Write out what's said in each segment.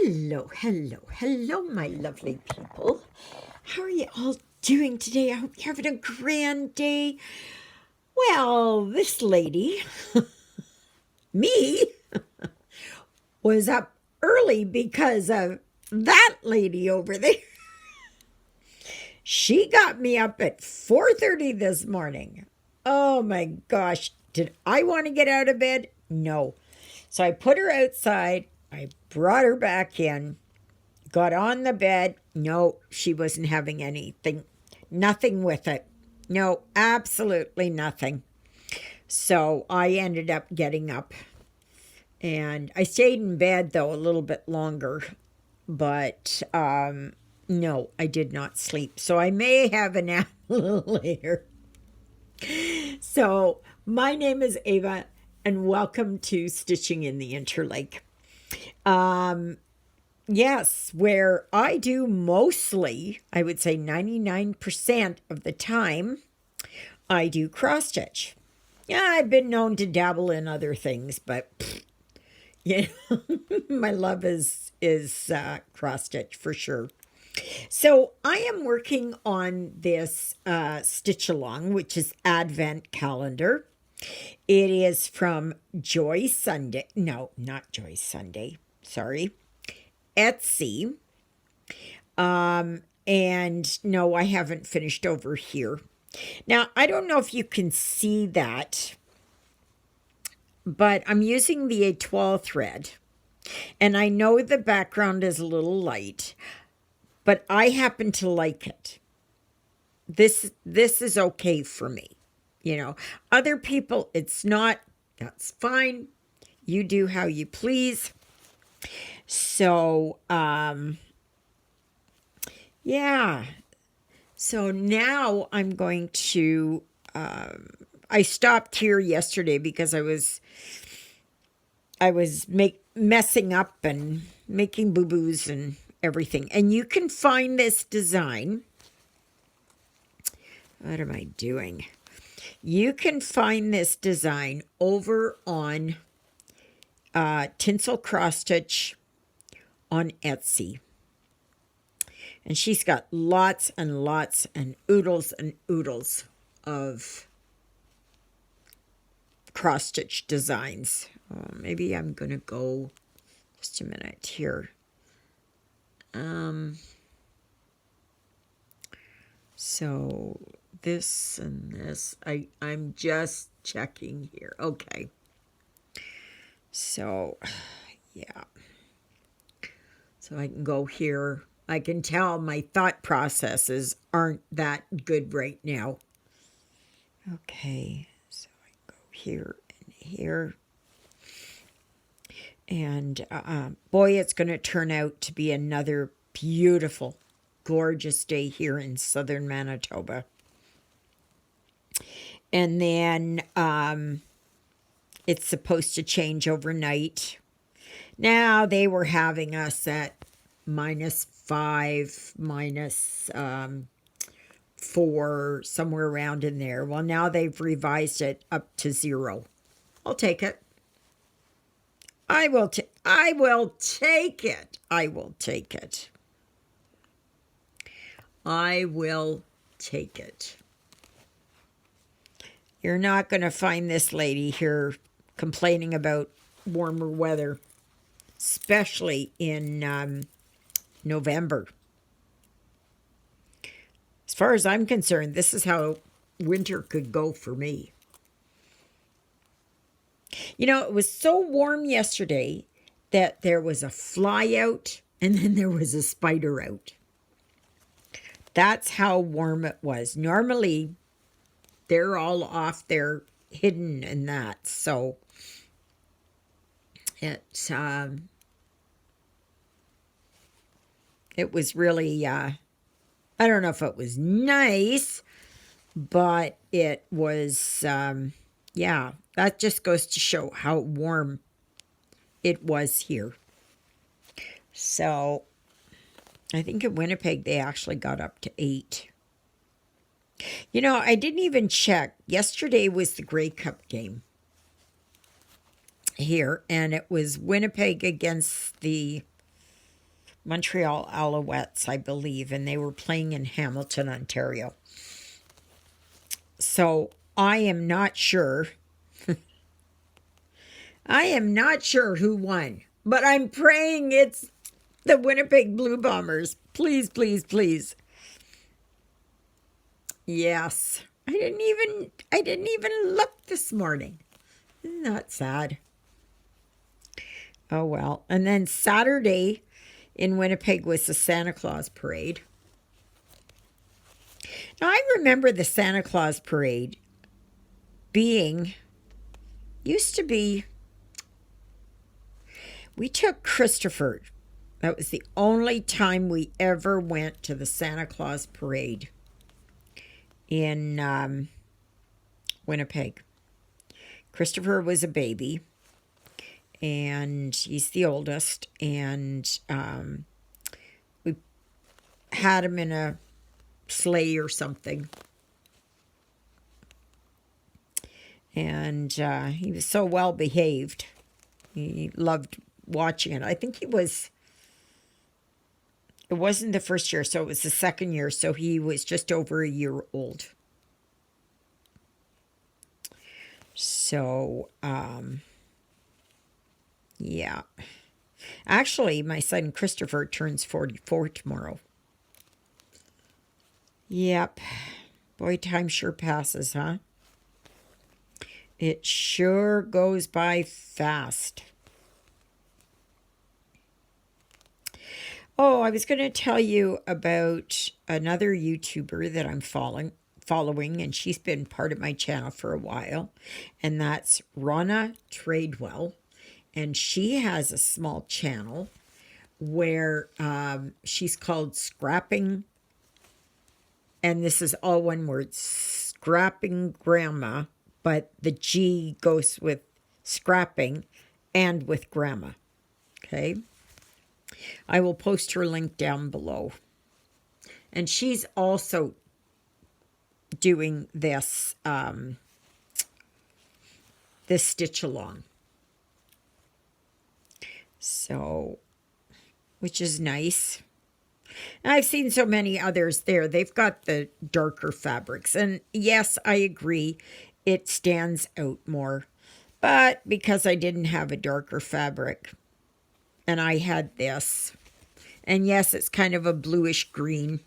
Hello, hello, hello, my lovely people. How are you all doing today? I hope you're having a grand day. Well, this lady, me, was up early because of that lady over there. She got me up at 4:30 this morning. Oh my gosh, did I want to get out of bed? No. So I put her outside. I brought her back in. Got on the bed. No, she wasn't having anything. Nothing with it. No, absolutely nothing. So I ended up getting up. And I stayed in bed, though, a little bit longer. But no, I did not sleep. So I may have a nap a little later. So my name is Ava, and welcome to Stitching in the Interlake. Yes, where I do mostly, I would say 99% of the time, I do cross stitch. Yeah, I've been known to dabble in other things, but you know, my love is cross stitch for sure. So I am working on this stitch along, which is Advent calendar. It is from Joy Sunday. No, not Joy Sunday. Sorry. Etsy. And no, I haven't finished over here. Now, I don't know if you can see that, but I'm using the étoile thread. And I know the background is a little light, but I happen to like it. This is okay for me. You know, other people, it's not. That's fine. You do how you please. So, yeah. So now I'm going to, I stopped here yesterday because I was messing up and making boo-boos and everything. And you can find this design. What am I doing? You can find this design over on Tinsel Cross Stitch on Etsy. And she's got lots and lots and oodles of cross stitch designs. Maybe I'm going to go just a minute here. So this and this, I'm just checking here. Okay. So, yeah. So I can go here. I can tell my thought processes aren't that good right now. Okay, so I go here and here. And boy, it's going to turn out to be another beautiful, gorgeous day here in southern Manitoba. And then it's supposed to change overnight. Now they were having us at -5, -4, somewhere around in there. Well, now they've revised it up to 0. I'll take it. I will take it. I will take it. I will take it. You're not going to find this lady here complaining about warmer weather, especially in November. As far as I'm concerned, this is how winter could go for me. You know, it was so warm yesterday that there was a fly out and then there was a spider out. That's how warm it was. Normally, they're all off there hidden and that. So it was really, I don't know if it was nice, but it was, yeah, that just goes to show how warm it was here. So I think in Winnipeg, they actually got up to 8. You know, I didn't even check. Yesterday was the Grey Cup game here, and it was Winnipeg against the Montreal Alouettes, I believe, and they were playing in Hamilton, Ontario. So I am not sure. I am not sure who won, but I'm praying it's the Winnipeg Blue Bombers. Please, please, please. Yes. I didn't even look this morning. Isn't that sad? Oh well. And then Saturday in Winnipeg was the Santa Claus parade. Now I remember the Santa Claus parade used to be, we took Christopher. That was the only time we ever went to the Santa Claus parade in Winnipeg. Christopher was a baby, and he's the oldest, and we had him in a sleigh or something. And he was so well behaved. He loved watching it. I think it wasn't the first year, so it was the second year, so he was just over a year old. So, yeah. Actually, my son Christopher turns 44 tomorrow. Yep. Boy, time sure passes, huh? It sure goes by fast. Oh, I was going to tell you about another YouTuber that I'm following, and she's been part of my channel for a while, and that's Ronna Tradewell. And she has a small channel where she's called Scrapping, and this is all one word, Scrapping Grandma, but the G goes with scrapping and with grandma. Okay. I will post her link down below. And she's also doing this this stitch along. So, which is nice. And I've seen so many others there. They've got the darker fabrics. And yes, I agree. It stands out more. But because I didn't have a darker fabric, and I had this, and yes, it's kind of a bluish green,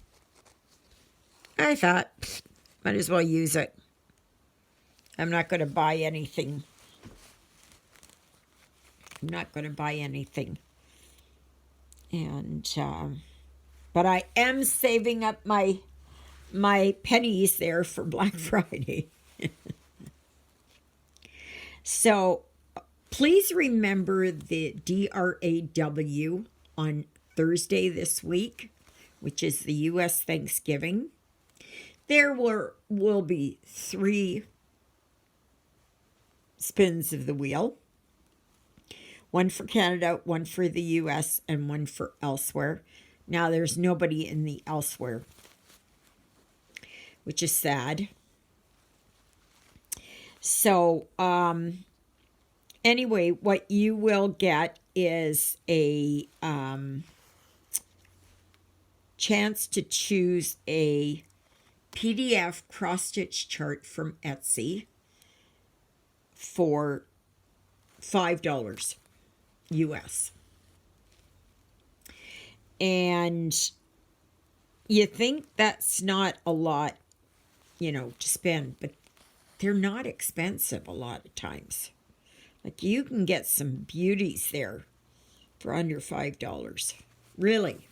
I thought, might as well use it. I'm not going to buy anything. And, but I am saving up my pennies there for Black Friday. So please remember the DRAW on Thursday this week, which is the U.S. Thanksgiving. There will be 3 spins of the wheel. 1 for Canada, 1 for the U.S., and 1 for elsewhere. Now there's nobody in the elsewhere, which is sad. So, anyway, what you will get is a chance to choose a PDF cross-stitch chart from Etsy for $5 US. And you think that's not a lot, to spend, but they're not expensive a lot of times. Like, you can get some beauties there for under $5. Really,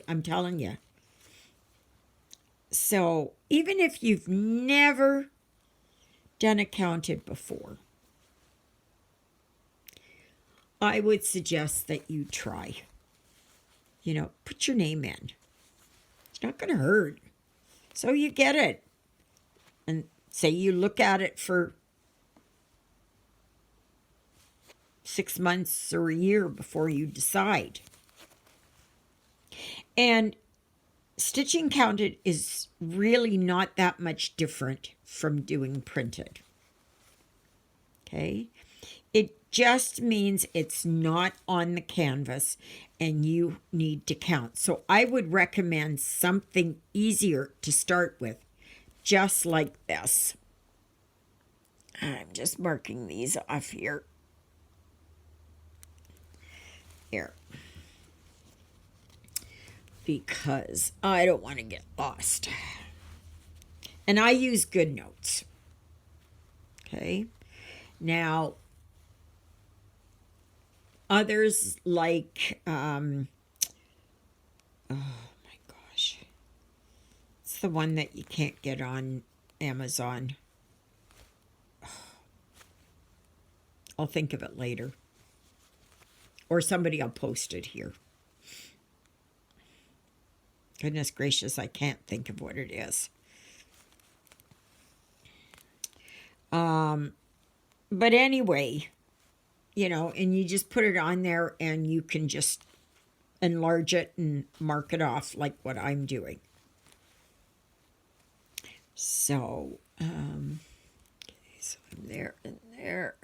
I'm telling you. So even if you've never done a counted before, I would suggest that you try. Put your name in. It's not going to hurt. So you get it. And say you look at it for 6 months or a year before you decide. And stitching counted is really not that much different from doing printed. Okay? It just means it's not on the canvas and you need to count. So I would recommend something easier to start with, just like this. I'm just marking these off here. Here. Because I don't want to get lost. And I use GoodNotes. Okay. Now, others like, oh my gosh. It's the one that you can't get on Amazon. I'll think of it later. Or somebody will post it here. Goodness gracious, I can't think of what it is. But anyway, you know, and you just put it on there and you can just enlarge it and mark it off like what I'm doing. So, okay, so I'm there and there.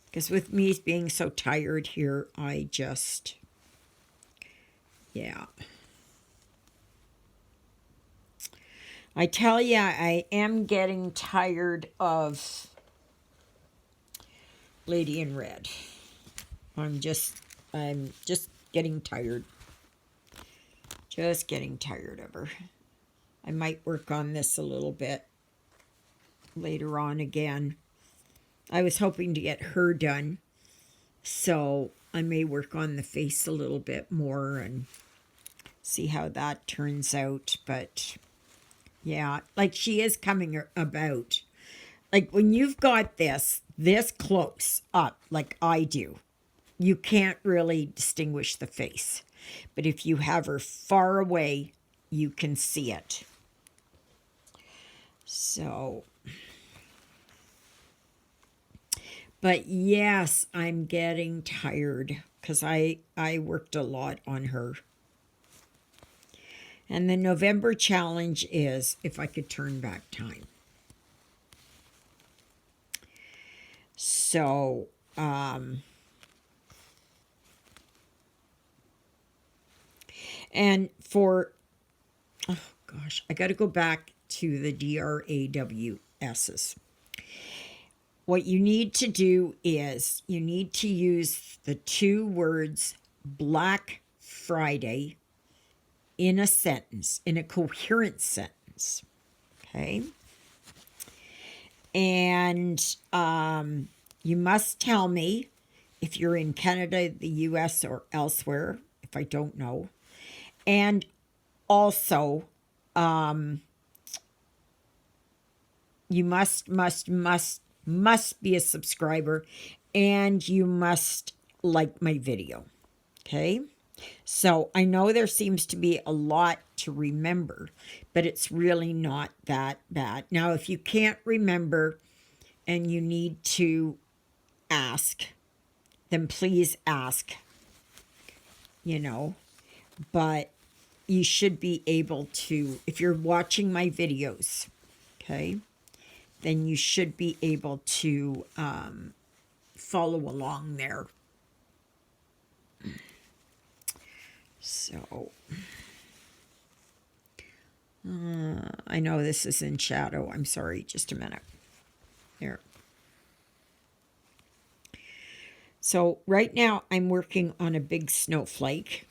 Because with me being so tired here, I just, yeah. I tell you, I am getting tired of Lady in Red. I'm just getting tired. Just getting tired of her. I might work on this a little bit later on again. I was hoping to get her done, so I may work on the face a little bit more and see how that turns out. But yeah, like she is coming about. Like when you've got this close up, like I do, you can't really distinguish the face. But if you have her far away, you can see it. So, but yes, I'm getting tired because I worked a lot on her. And the November challenge is if I could turn back time. So, and for, oh gosh, I got to go back to the DRAWSs. What you need to do is you need to use the two words Black Friday in a sentence, in a coherent sentence. Okay? And you must tell me if you're in Canada, the US, or elsewhere, if I don't know. And also, you must be a subscriber, and you must like my video. Okay? So I know there seems to be a lot to remember, but it's really not that bad. Now, if you can't remember and you need to ask, then please ask, you know, but you should be able to, if you're watching my videos, okay, then you should be able to follow along there. So, I know this is in shadow. I'm sorry, just a minute. There. So right now I'm working on a big snowflake.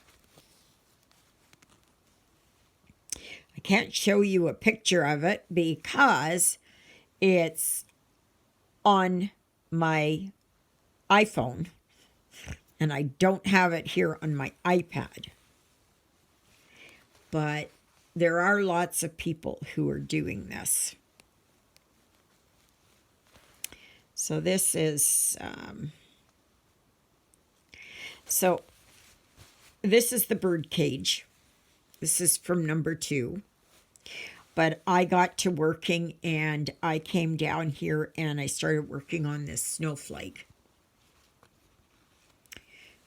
I can't show you a picture of it because it's on my iPhone and I don't have it here on my iPad. But there are lots of people who are doing this. So this is, this is the bird cage. This is from number 2. But I got to working and I came down here and I started working on this snowflake.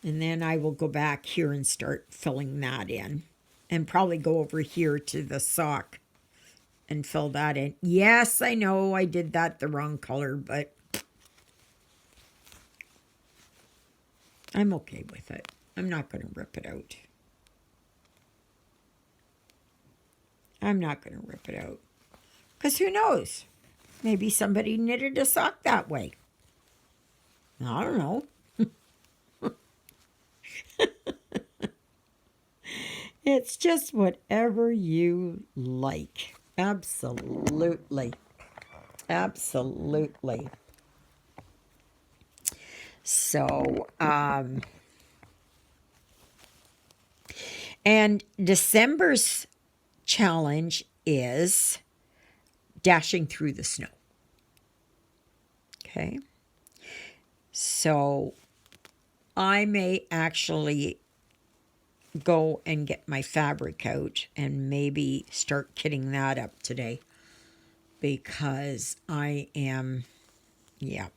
And then I will go back here and start filling that in. And probably go over here to the sock and fill that in. Yes, I know I did that the wrong color, but I'm okay with it. I'm not going to rip it out. I'm not going to rip it out. Because who knows? Maybe somebody knitted a sock that way. I don't know. It's just whatever you like. Absolutely. Absolutely. So, and December's challenge is dashing through the snow. Okay. So I may actually go and get my fabric out and maybe start kitting that up today, because I am, yeah.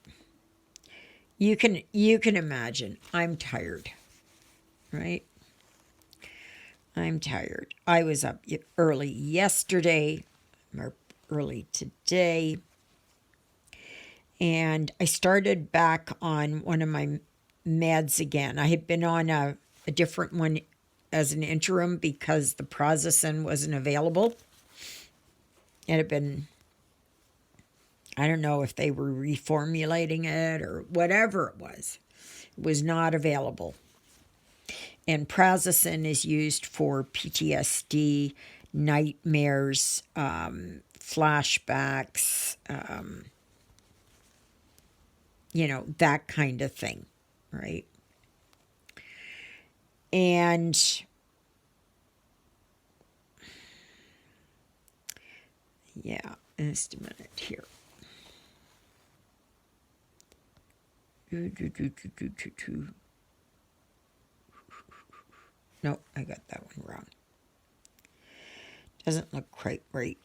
You can imagine I'm tired, right? I'm tired. I was up early yesterday, or early today, and I started back on one of my meds again. I had been on a different one as an interim because the Prazosin wasn't available. It had been, I don't know if they were reformulating it or whatever it was. It was not available. And Prazosin is used for PTSD, nightmares, flashbacks, that kind of thing, right? And yeah, just a minute here. No, I got that one wrong. Doesn't look quite right.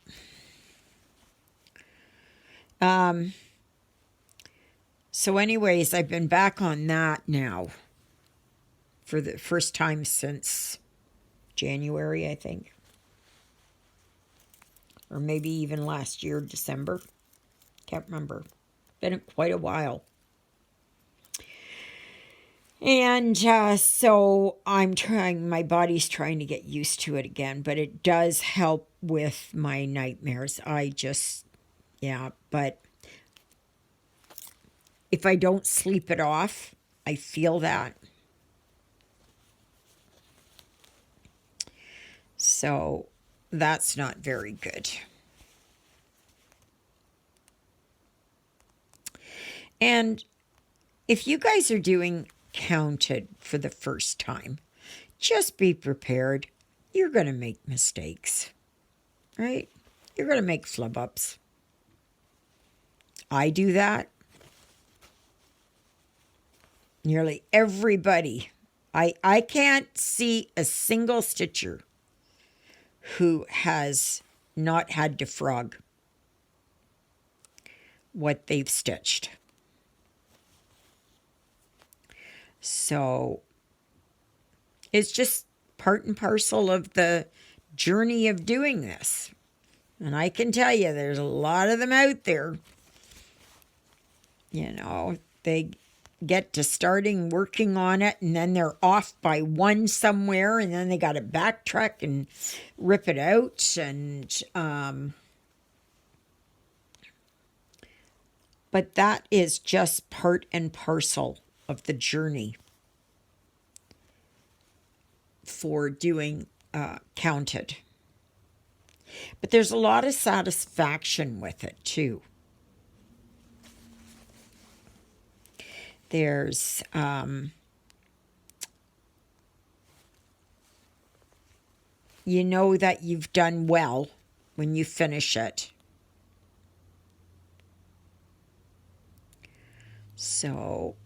So anyways, I've been back on that now for the first time since January, I think. Or maybe even last year, December. Can't remember. Been quite a while. And so my body's trying to get used to it again, but it does help with my nightmares. But if I don't sleep it off, I feel that. So that's not very good. And if you guys are doing Counted for the first time, just be prepared. You're going to make mistakes, right? You're going to make flub ups. I do that. Nearly everybody. I can't see a single stitcher who has not had to frog what they've stitched. So it's just part and parcel of the journey of doing this. And I can tell you, there's a lot of them out there. They get to starting working on it, and then they're off by one somewhere, and then they got to backtrack and rip it out. And but that is just part and parcel of the journey for doing Counted. But there's a lot of satisfaction with it too. There's you know that you've done well when you finish it. So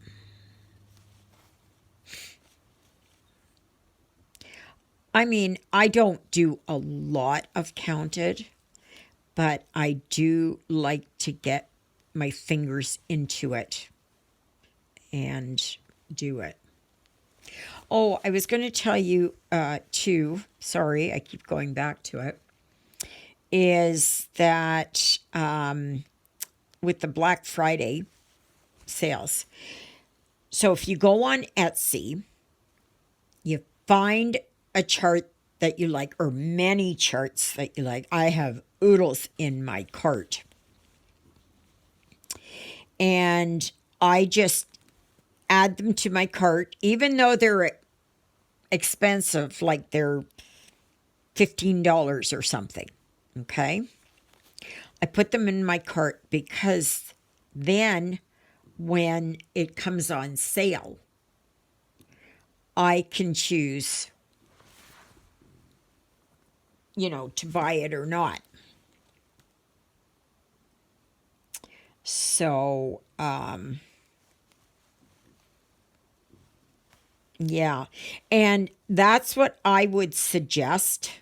I mean, I don't do a lot of Counted, but I do like to get my fingers into it and do it. Oh, I was going to tell you too, sorry, I keep going back to it, is that with the Black Friday sales, So if you go on Etsy, you find a chart that you like, or many charts that you like. I have oodles in my cart. And I just add them to my cart, even though they're expensive, like they're $15 or something. Okay. I put them in my cart because then when it comes on sale, I can choose, to buy it or not. So, yeah. And that's what I would suggest.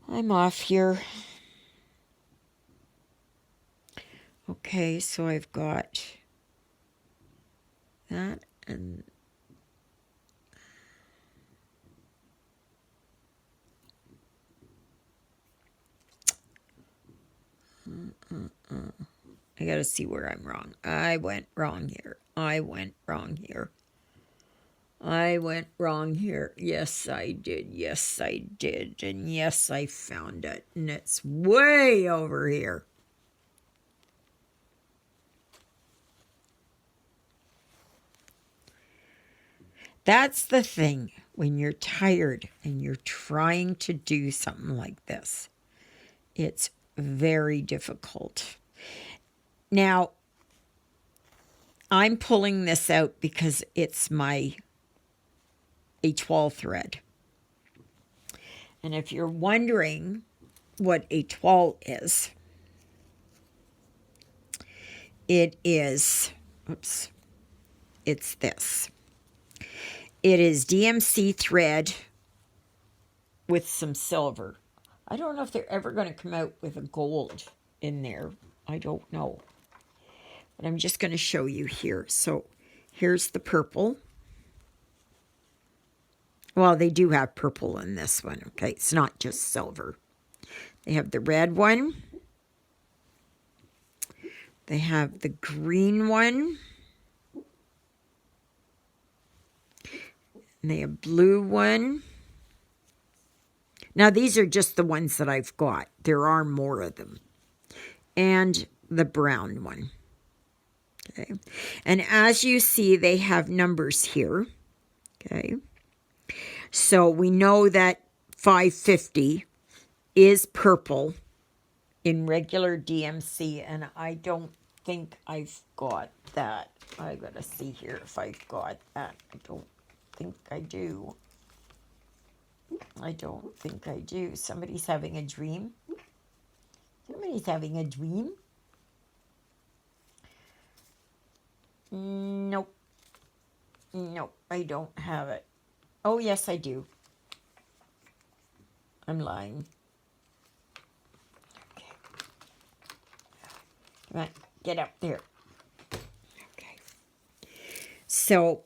I'm off here. Okay, so I've got that and I gotta see where I'm wrong. I went wrong here. I went wrong here. I went wrong here. Yes, I did. Yes, I did. And yes, I found it. And it's way over here. That's the thing when you're tired and you're trying to do something like this. It's very difficult. Now, I'm pulling this out because it's my étoile thread. And if you're wondering what étoile is, it is, it's this. It is DMC thread with some silver. I don't know if they're ever going to come out with a gold in there. I don't know. But I'm just going to show you here. So here's the purple. Well, they do have purple in this one, okay? It's not just silver. They have the red one. They have the green one. And they have blue one. Now, these are just the ones that I've got. There are more of them. And the brown one. Okay. And as you see, they have numbers here. Okay. So we know that 550 is purple in regular DMC, and I don't think I've got that. I gotta see here if I've got that. I don't think I do. I don't think I do. Somebody's having a dream. Somebody's having a dream. Nope. Nope, I don't have it. Oh, yes, I do. I'm lying. Okay. Come on, get up there. Okay. So,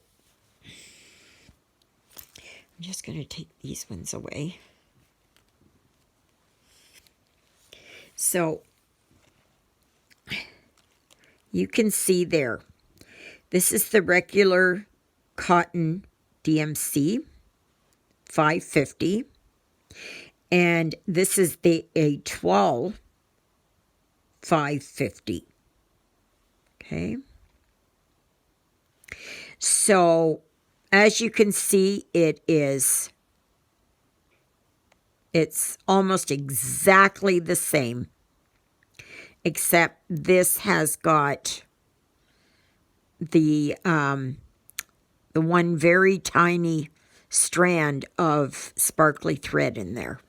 I'm just going to take these ones away. So, you can see there. This is the regular cotton DMC, 550. And this is the étoile, 550. Okay. So, as you can see, it's almost exactly the same, except this has got the one very tiny strand of sparkly thread in there.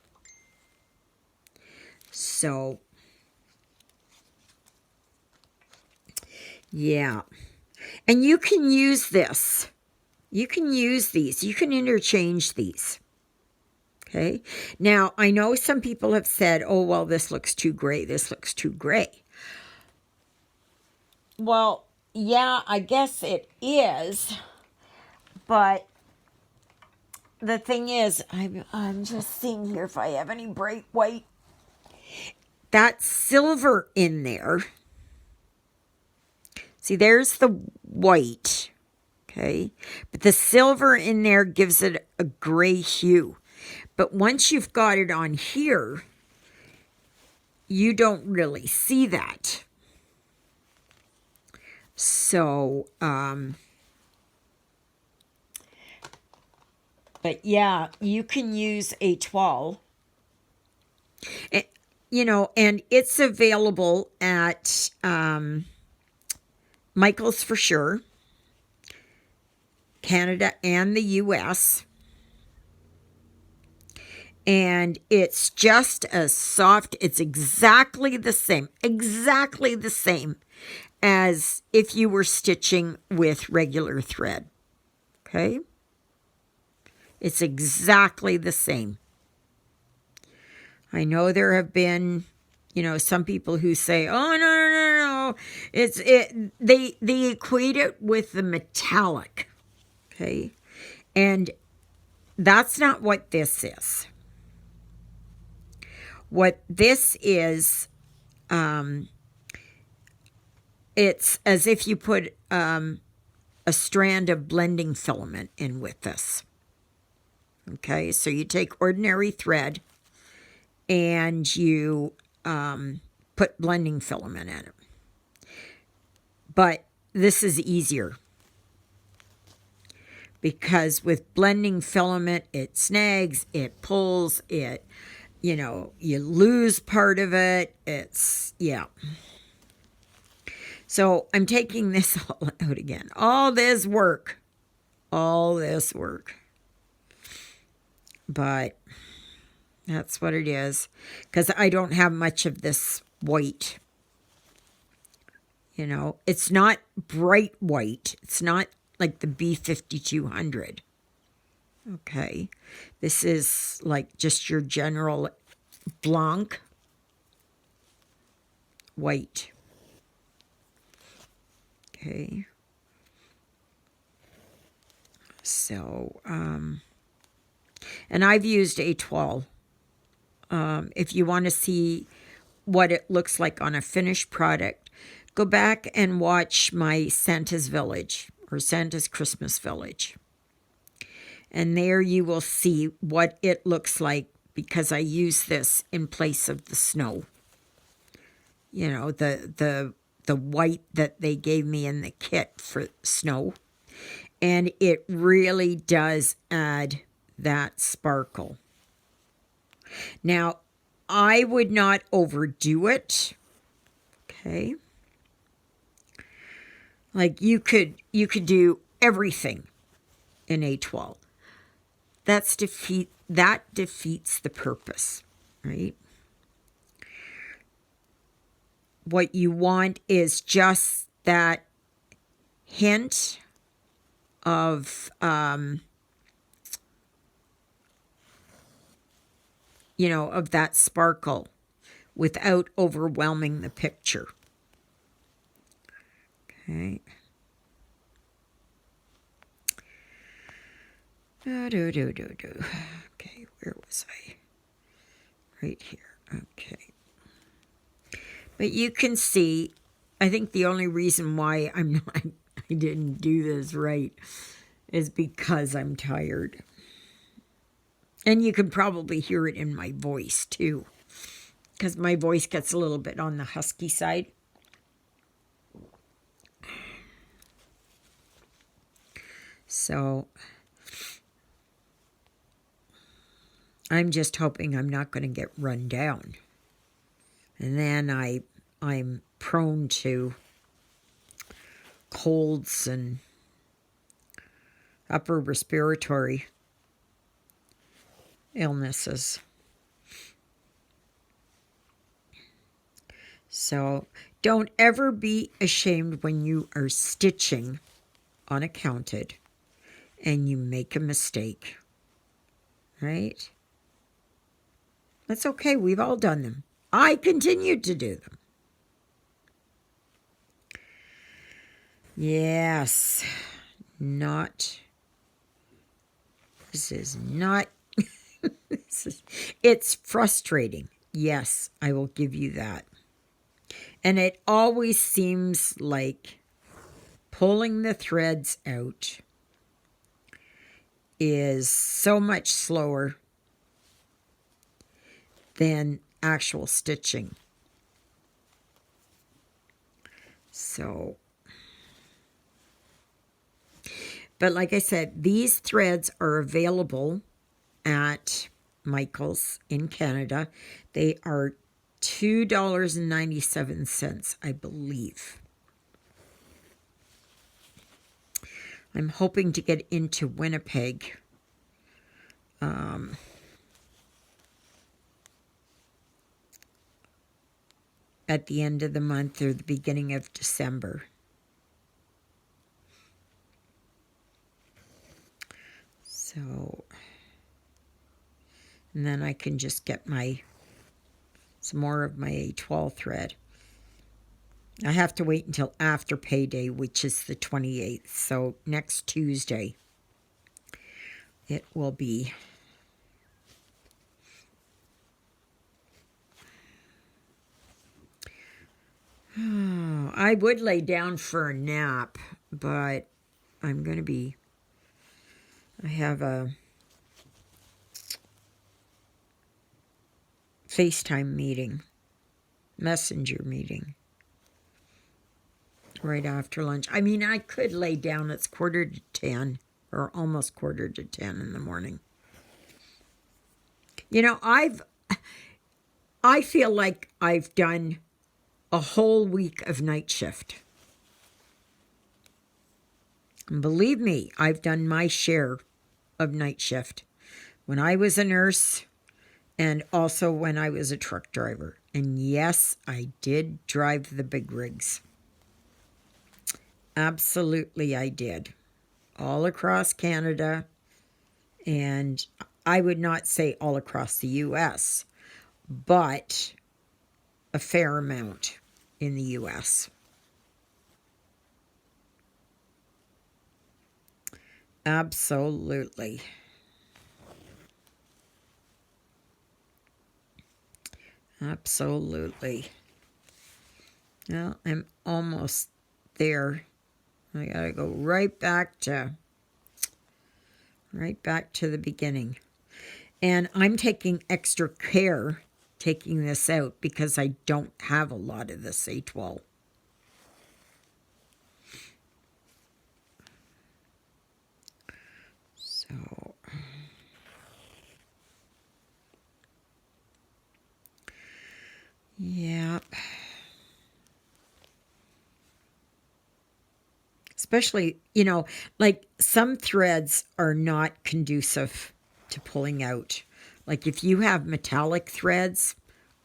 So, yeah. And you can use this. You can use these. You can interchange these. Okay. Now, I know some people have said, oh, well, this looks too gray. This looks too gray. Well, yeah, I guess it is. But the thing is, I'm just seeing here if I have any bright white. That silver in there See, there's the white, okay? But the silver in there gives it a gray hue. But once you've got it on here, you don't really see that. So, but yeah, you can use a toile. You know, and it's available at Michael's for sure, Canada and the US. And it's just as soft. It's exactly the same as if you were stitching with regular thread. Okay? It's exactly the same. I know there have been, you know, some people who say, "Oh, no. They equate it with the metallic." Okay? And that's not what this is. What this is, it's as if you put a strand of blending filament in with this. Okay, so you take ordinary thread and you put blending filament in it. But this is easier because with blending filament, it snags, it pulls, it, you know, you lose part of it. It's, yeah. So I'm taking this all out again. All this work. But that's what it is. Because I don't have much of this white. You know, it's not bright white. It's not like the B5200. Okay. This is like just your general blanc white. Okay. So, and I've used a toile. If you want to see what it looks like on a finished product, go back and watch my Santa's Village or Santa's Christmas Village. And there you will see what it looks like because I use this in place of the snow. You know, the white that they gave me in the kit for snow. And it really does add that sparkle. Now, I would not overdo it. Okay. Like you could do everything in A12. That defeats the purpose, right? What you want is just that hint of, you know, of that sparkle without overwhelming the picture. Okay. Okay, where was I? Right here. Okay. But you can see, I think the only reason why I didn't do this right is because I'm tired. And you can probably hear it in my voice too, because my voice gets a little bit on the husky side. So I'm just hoping I'm not going to get run down. And then I'm prone to colds and upper respiratory illnesses. So don't ever be ashamed when you are stitching unaccounted and you make a mistake. Right? That's okay. We've all done them. I continue to do them. Yes. This is not, it's frustrating. Yes, I will give you that. And it always seems like pulling the threads out is so much slower than actual stitching. So, but like I said, these threads are available at Michael's in Canada. They are $2.97, I believe. I'm hoping to get into Winnipeg at the end of the month or the beginning of December. So, and then I can just get some more of my A12 thread. I have to wait until after payday, which is the 28th. So next Tuesday, it will be. Oh, I would lay down for a nap, but I'm going to be. I have a FaceTime meeting, messenger meeting, right after lunch. I mean, I could lay down. It's 9:45 or almost 9:45 in the morning. You know, I feel like I've done a whole week of night shift. And believe me, I've done my share of night shift when I was a nurse and also when I was a truck driver. And yes, I did drive the big rigs. Absolutely, I did. All across Canada, and I would not say all across the U.S., but a fair amount in the U.S. Absolutely. Absolutely. Well, I'm almost there. I gotta go right back to the beginning. And I'm taking extra care taking this out because I don't have a lot of this A12. So, yeah. Especially, you know, like some threads are not conducive to pulling out. Like if you have metallic threads,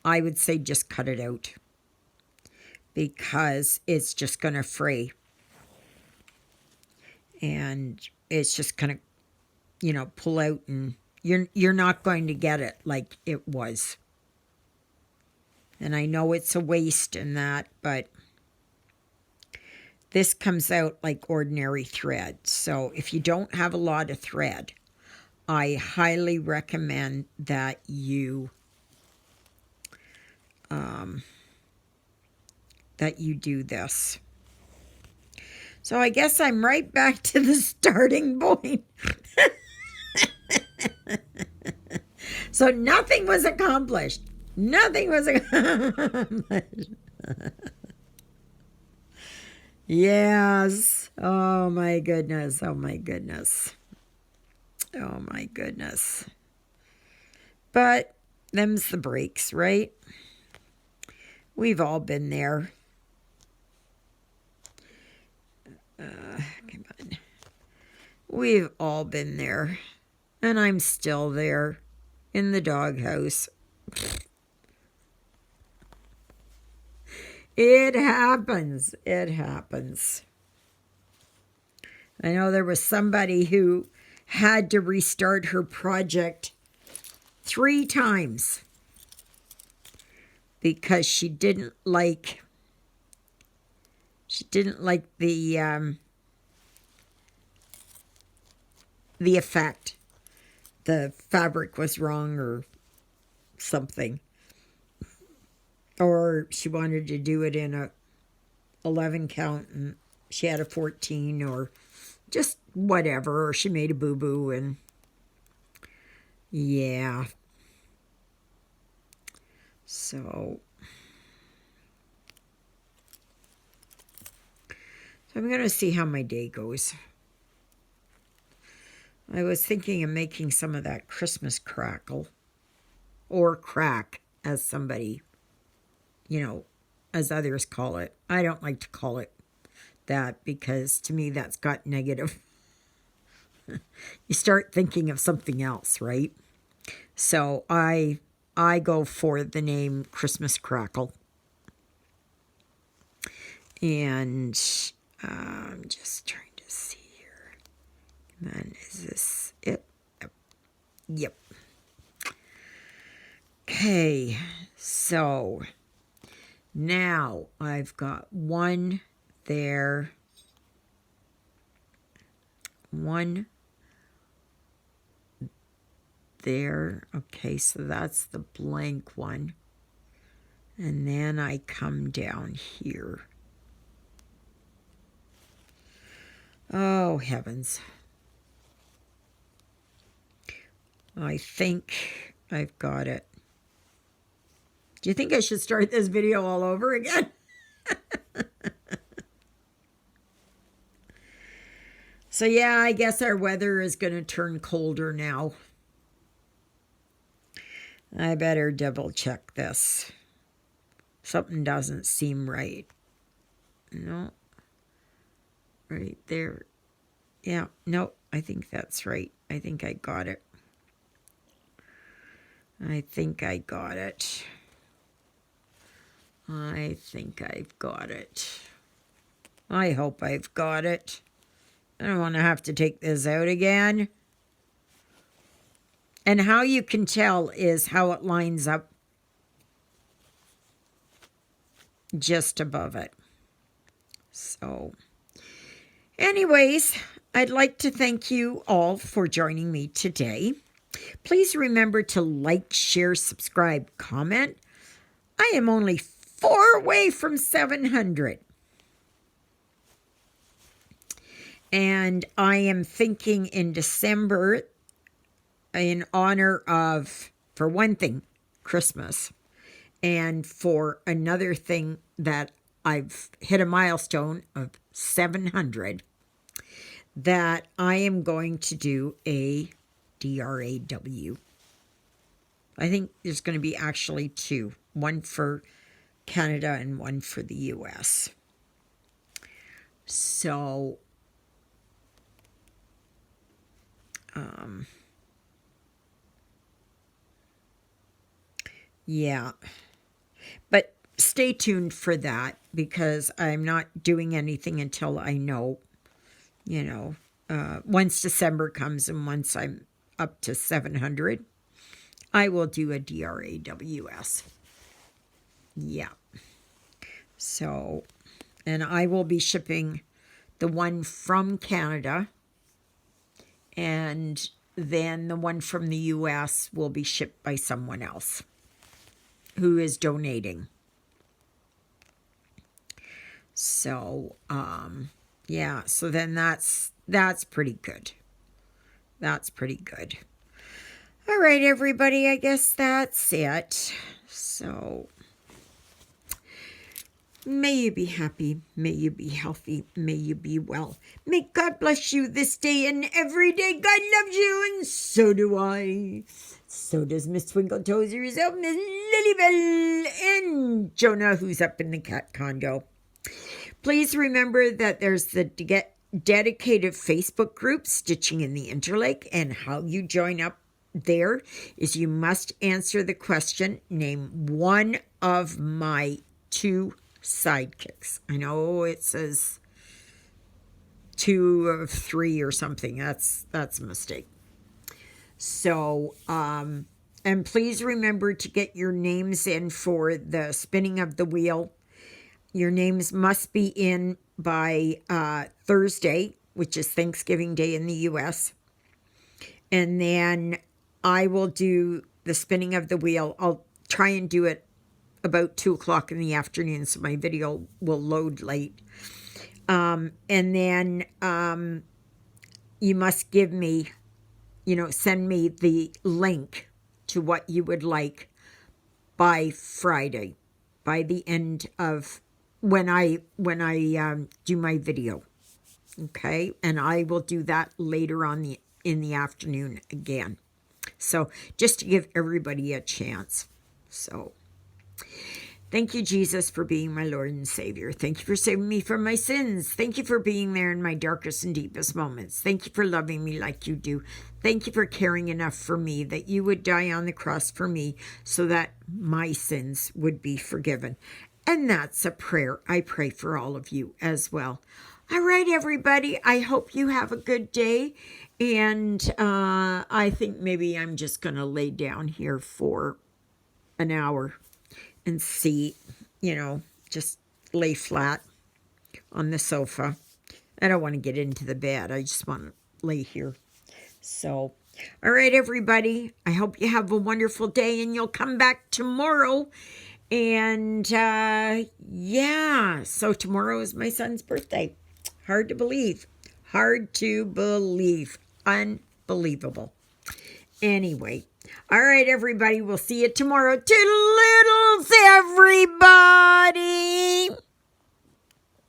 I would say just cut it out because it's just going to fray. And it's just going to, you know, pull out, and you're not going to get it like it was. And I know it's a waste in that, but this comes out like ordinary thread. So if you don't have a lot of thread, I highly recommend that you do this. So I guess I'm right back to the starting point. So nothing was accomplished. Nothing was accomplished. Yes. Oh my goodness. Oh my goodness. Oh my goodness. But them's the breaks, right? We've all been there. Come on. We've all been there. And I'm still there in the doghouse. It happens. It happens. I know there was somebody who had to restart her project 3 times because she didn't like the effect. The fabric was wrong or something. Or she wanted to do it in a 11 count and she had a 14 or just whatever, or she made a boo-boo, and yeah. So I'm going to see how my day goes. I was thinking of making some of that Christmas crackle, or crack, as somebody, as others call it. I don't like to call it that because to me that's got negative. You start thinking of something else, right? So I go for the name Christmas crackle. And I'm just trying to see here. And then is this it? Yep. Okay, so now I've got one there, one there. Okay, so that's the blank one. And then I come down here. Oh, heavens. I think I've got it. Do you think I should start this video all over again? So yeah, I guess our weather is going to turn colder now. I better double check this. Something doesn't seem right. No. Right there. Yeah, no, I think that's right. I think I got it. I think I got it. I think I've got it. I hope I've got it. I don't want to have to take this out again. And how you can tell is how it lines up just above it. So, anyways, I'd like to thank you all for joining me today. Please remember to like, share, subscribe, comment. I am only 4 away from 700. And I am thinking in December, in honor of, for one thing, Christmas. And for another thing that I've hit a milestone of 700, that I am going to do a DRAW. I think there's going to be actually 2. One for Canada and one for the US. So, yeah. But stay tuned for that because I'm not doing anything until I know, once December comes and once I'm up to 700, I will do a DRAWS. Yeah. So, and I will be shipping the one from Canada, and then the one from the US will be shipped by someone else who is donating. So, yeah, so then that's pretty good. That's pretty good. All right, everybody, I guess that's it. So, may you be happy, may you be healthy, may you be well. May God bless you this day and every day. God loves you, and so do I. So does Miss Twinkle Toes herself, Miss Lilybell, and Jonah, who's up in the cat condo. Please remember that there's the dedicated Facebook group, Stitching in the Interlake, and how you join up there is you must answer the question, name one of my 2 sidekicks. I know it says 2 of 3 or something. That's a mistake. So, and please remember to get your names in for the spinning of the wheel. Your names must be in by Thursday, which is Thanksgiving Day in the US. And then I will do the spinning of the wheel. I'll try and do it about 2 o'clock in the afternoon, so my video will load late. And then you must give me, send me the link to what you would like by Friday, by the end of when I do my video. Okay, and I will do that later on in the afternoon again. So just to give everybody a chance. So thank you, Jesus, for being my Lord and Savior. Thank you for saving me from my sins. Thank you for being there in my darkest and deepest moments. Thank you for loving me like you do. Thank you for caring enough for me that you would die on the cross for me so that my sins would be forgiven. And that's a prayer I pray for all of you as well. All right, everybody. I hope you have a good day. And I think maybe I'm just going to lay down here for an hour and see, just lay flat on the sofa. I don't want to get into the bed. I just want to lay here. So, all right, everybody. I hope you have a wonderful day and you'll come back tomorrow. And yeah, so tomorrow is my son's birthday. Hard to believe. Hard to believe. Unbelievable. Anyway. All right, everybody. We'll see you tomorrow. Toodle-oodles, everybody.